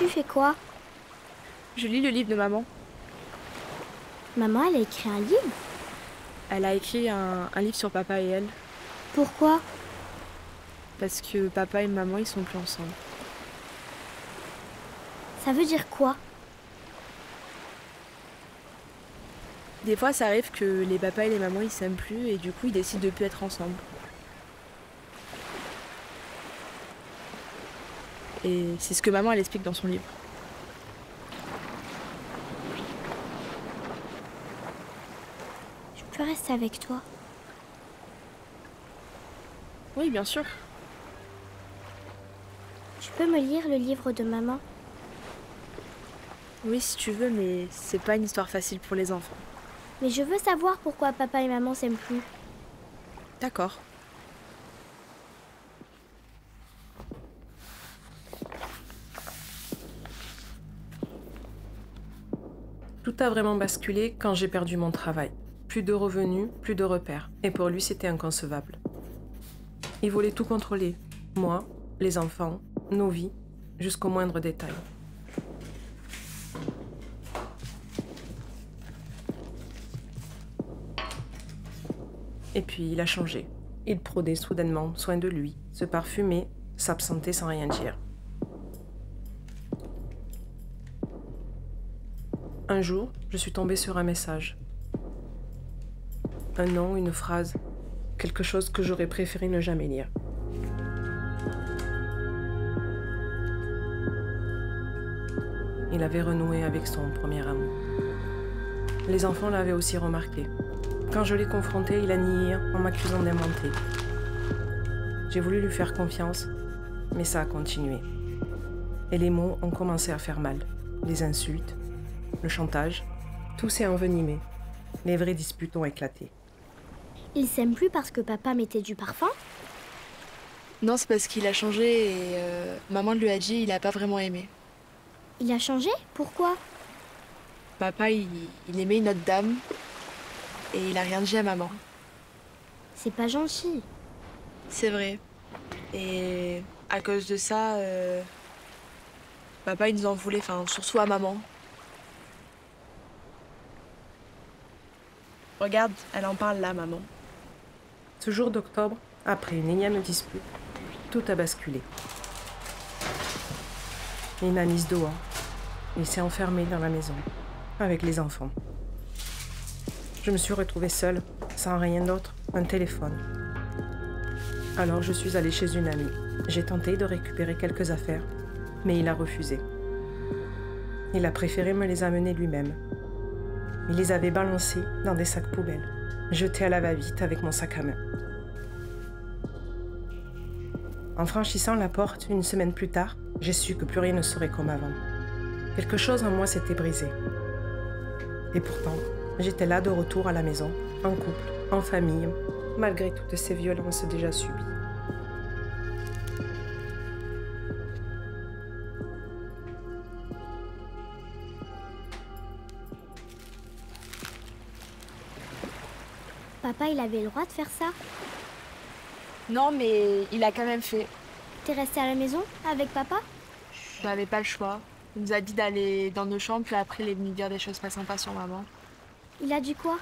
Tu fais quoi? Je lis le livre de maman. Maman, elle a écrit un livre? Elle a écrit un livre sur papa et elle. Pourquoi? Parce que papa et maman, ils sont plus ensemble. Ça veut dire quoi? Des fois, ça arrive que les papas et les mamans, ils s'aiment plus et du coup, ils décident de plus être ensemble. Et c'est ce que maman, elle explique dans son livre. Je peux rester avec toi? Oui, bien sûr. Tu peux me lire le livre de maman? Oui, si tu veux, mais c'est pas une histoire facile pour les enfants. Mais je veux savoir pourquoi papa et maman s'aiment plus. D'accord. Tout a vraiment basculé quand j'ai perdu mon travail. Plus de revenus, plus de repères. Et pour lui, c'était inconcevable. Il voulait tout contrôler. Moi, les enfants, nos vies, jusqu'au moindre détail. Et puis, il a changé. Il prenait soudainement soin de lui, se parfumait, s'absentait sans rien dire. Un jour, je suis tombée sur un message. Un nom, une phrase, quelque chose que j'aurais préféré ne jamais lire. Il avait renoué avec son premier amour. Les enfants l'avaient aussi remarqué. Quand je l'ai confronté, il a nié en m'accusant d'inventer. J'ai voulu lui faire confiance, mais ça a continué. Et les mots ont commencé à faire mal. Les insultes, le chantage, tout s'est envenimé. Les vraies disputes ont éclaté. Ils s'aiment plus parce que papa mettait du parfum? Non, c'est parce qu'il a changé et maman lui a dit il a pas vraiment aimé. Il a changé? Pourquoi? Papa, il aimait une autre dame et il a rien dit à maman. C'est pas gentil. C'est vrai. Et à cause de ça, papa, il nous en voulait, enfin, surtout à maman. Regarde, elle en parle là, maman. Ce jour d'octobre, après une énième dispute, tout a basculé. Il m'a mise dehors. Il s'est enfermé dans la maison, avec les enfants. Je me suis retrouvée seule, sans rien d'autre, un téléphone. Alors je suis allée chez une amie. J'ai tenté de récupérer quelques affaires, mais il a refusé. Il a préféré me les amener lui-même. Il les avait balancés dans des sacs poubelles, jetés à la va-vite avec mon sac à main. En franchissant la porte une semaine plus tard, j'ai su que plus rien ne serait comme avant. Quelque chose en moi s'était brisé. Et pourtant, j'étais là de retour à la maison, en couple, en famille, malgré toutes ces violences déjà subies. Papa, il avait le droit de faire ça? Non, mais il a quand même fait. T'es resté à la maison avec papa? J'avais pas le choix. Il nous a dit d'aller dans nos chambres, puis après, il est venu dire des choses pas sympas sur maman. Il a dit quoi?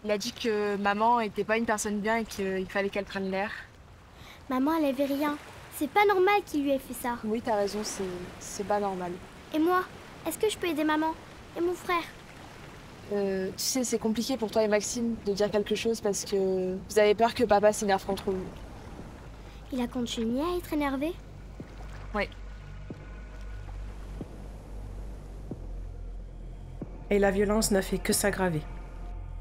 Il a dit que maman était pas une personne bien et qu'il fallait qu'elle prenne l'air. Maman, elle avait rien. C'est pas normal qu'il lui ait fait ça. Oui, t'as raison, c'est pas normal. Et moi? Est-ce que je peux aider maman? Et mon frère? Tu sais, c'est compliqué pour toi et Maxime de dire quelque chose parce que vous avez peur que papa s'énerve contre vous. Il a continué à être énervé? Oui. Et la violence n'a fait que s'aggraver.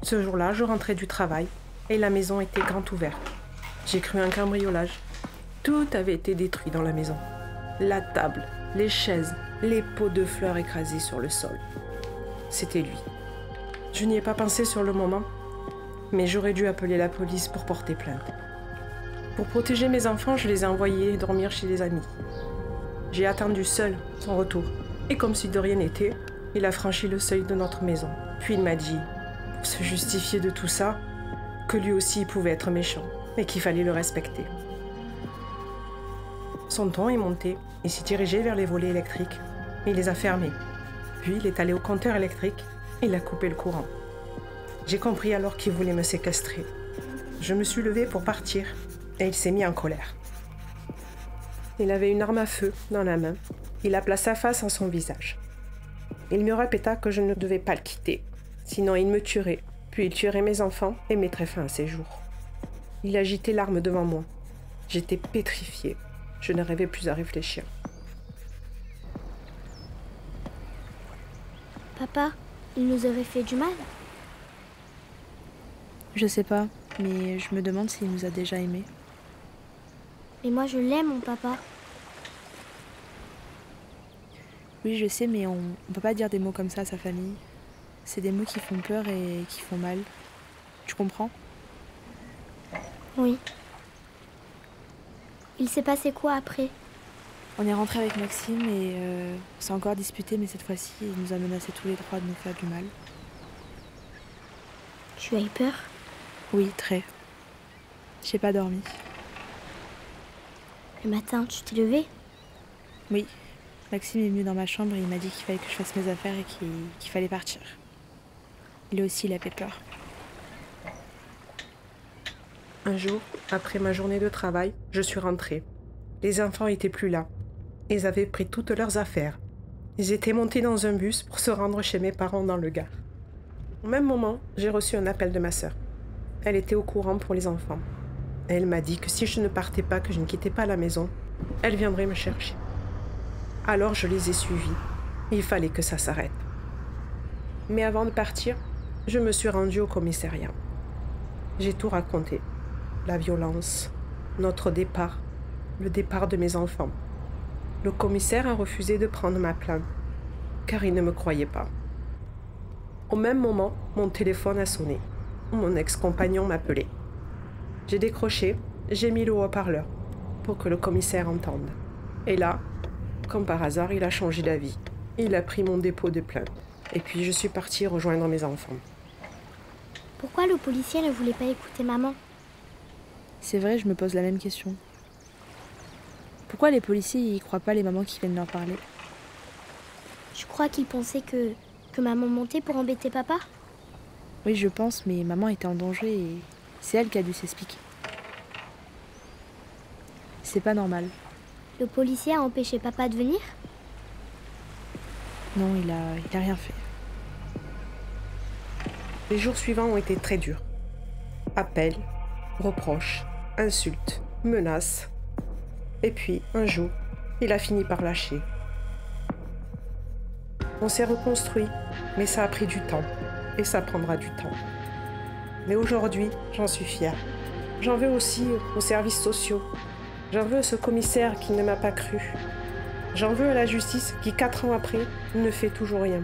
Ce jour-là, je rentrais du travail et la maison était grande ouverte. J'ai cru un cambriolage. Tout avait été détruit dans la maison. La table, les chaises, les pots de fleurs écrasés sur le sol. C'était lui. Je n'y ai pas pensé sur le moment, mais j'aurais dû appeler la police pour porter plainte. Pour protéger mes enfants, je les ai envoyés dormir chez les amis. J'ai attendu seul son retour. Et comme si de rien n'était, il a franchi le seuil de notre maison. Puis il m'a dit, pour se justifier de tout ça, que lui aussi pouvait être méchant et qu'il fallait le respecter. Son ton est monté, il s'est dirigé vers les volets électriques. Il les a fermés. Puis il est allé au compteur électrique et il a coupé le courant. J'ai compris alors qu'il voulait me séquestrer. Je me suis levée pour partir et il s'est mis en colère. Il avait une arme à feu dans la main. Il la plaça face à son visage. Il me répéta que je ne devais pas le quitter, sinon il me tuerait, puis il tuerait mes enfants et mettrait fin à ses jours. Il agitait l'arme devant moi. J'étais pétrifiée. Je n'arrivais plus à réfléchir. Papa, il nous aurait fait du mal? Je sais pas, mais je me demande s'il nous a déjà aimés. Mais moi je l'aime, mon papa. Oui, je sais, mais on peut pas dire des mots comme ça à sa famille. C'est des mots qui font peur et qui font mal. Tu comprends? Oui. Il s'est passé quoi après? On est rentré avec Maxime et on s'est encore disputé, mais cette fois-ci, il nous a menacés tous les trois de nous faire du mal. Tu as eu peur? Oui, très. J'ai pas dormi. Le matin, tu t'es levé? Oui. Maxime est venu dans ma chambre et il m'a dit qu'il fallait que je fasse mes affaires et qu'il fallait partir. Lui aussi, il avait peur. Un jour, après ma journée de travail, je suis rentrée. Les enfants étaient plus là. Ils avaient pris toutes leurs affaires. Ils étaient montés dans un bus pour se rendre chez mes parents dans le Gard. Au même moment, j'ai reçu un appel de ma sœur. Elle était au courant pour les enfants. Elle m'a dit que si je ne partais pas, que je ne quittais pas la maison, elle viendrait me chercher. Alors je les ai suivis. Il fallait que ça s'arrête. Mais avant de partir, je me suis rendue au commissariat. J'ai tout raconté. La violence, notre départ, le départ de mes enfants. Le commissaire a refusé de prendre ma plainte, car il ne me croyait pas. Au même moment, mon téléphone a sonné. Mon ex-compagnon m'appelait. J'ai décroché, j'ai mis le haut-parleur pour que le commissaire entende. Et là, comme par hasard, il a changé d'avis. Il a pris mon dépôt de plainte. Et puis je suis partie rejoindre mes enfants. Pourquoi le policier ne voulait pas écouter maman? C'est vrai, je me pose la même question. Pourquoi les policiers y croient pas les mamans qui viennent leur parler? Tu crois qu'il pensait que maman montait pour embêter papa? Oui, je pense, mais maman était en danger et c'est elle qui a dû s'expliquer. C'est pas normal. Le policier a empêché papa de venir? Non, il a rien fait. Les jours suivants ont été très durs. Appels, reproches, insultes, menaces. Et puis, un jour, il a fini par lâcher. On s'est reconstruit, mais ça a pris du temps. Et ça prendra du temps. Mais aujourd'hui, j'en suis fière. J'en veux aussi aux services sociaux. J'en veux à ce commissaire qui ne m'a pas cru. J'en veux à la justice qui, 4 ans après, ne fait toujours rien.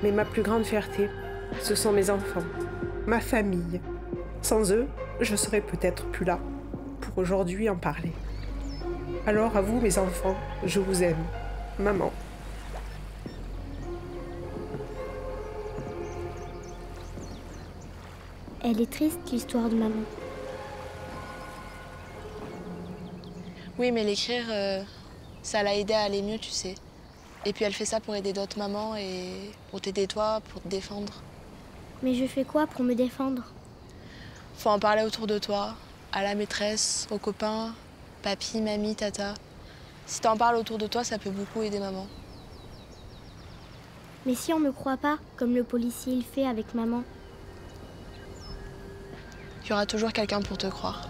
Mais ma plus grande fierté, ce sont mes enfants, ma famille. Sans eux, je serais peut-être plus là pour aujourd'hui en parler. Alors à vous, mes enfants, je vous aime. Maman. Elle est triste, l'histoire de maman. Oui, mais l'écrire, ça l'a aidé à aller mieux, tu sais. Et puis elle fait ça pour aider d'autres mamans et pour t'aider toi, pour te défendre. Mais je fais quoi pour me défendre? Faut en parler autour de toi, à la maîtresse, aux copains, papy, mamie, tata. Si t'en parles autour de toi, ça peut beaucoup aider maman. Mais si on me croit pas, comme le policier il fait avec maman? Il y aura toujours quelqu'un pour te croire.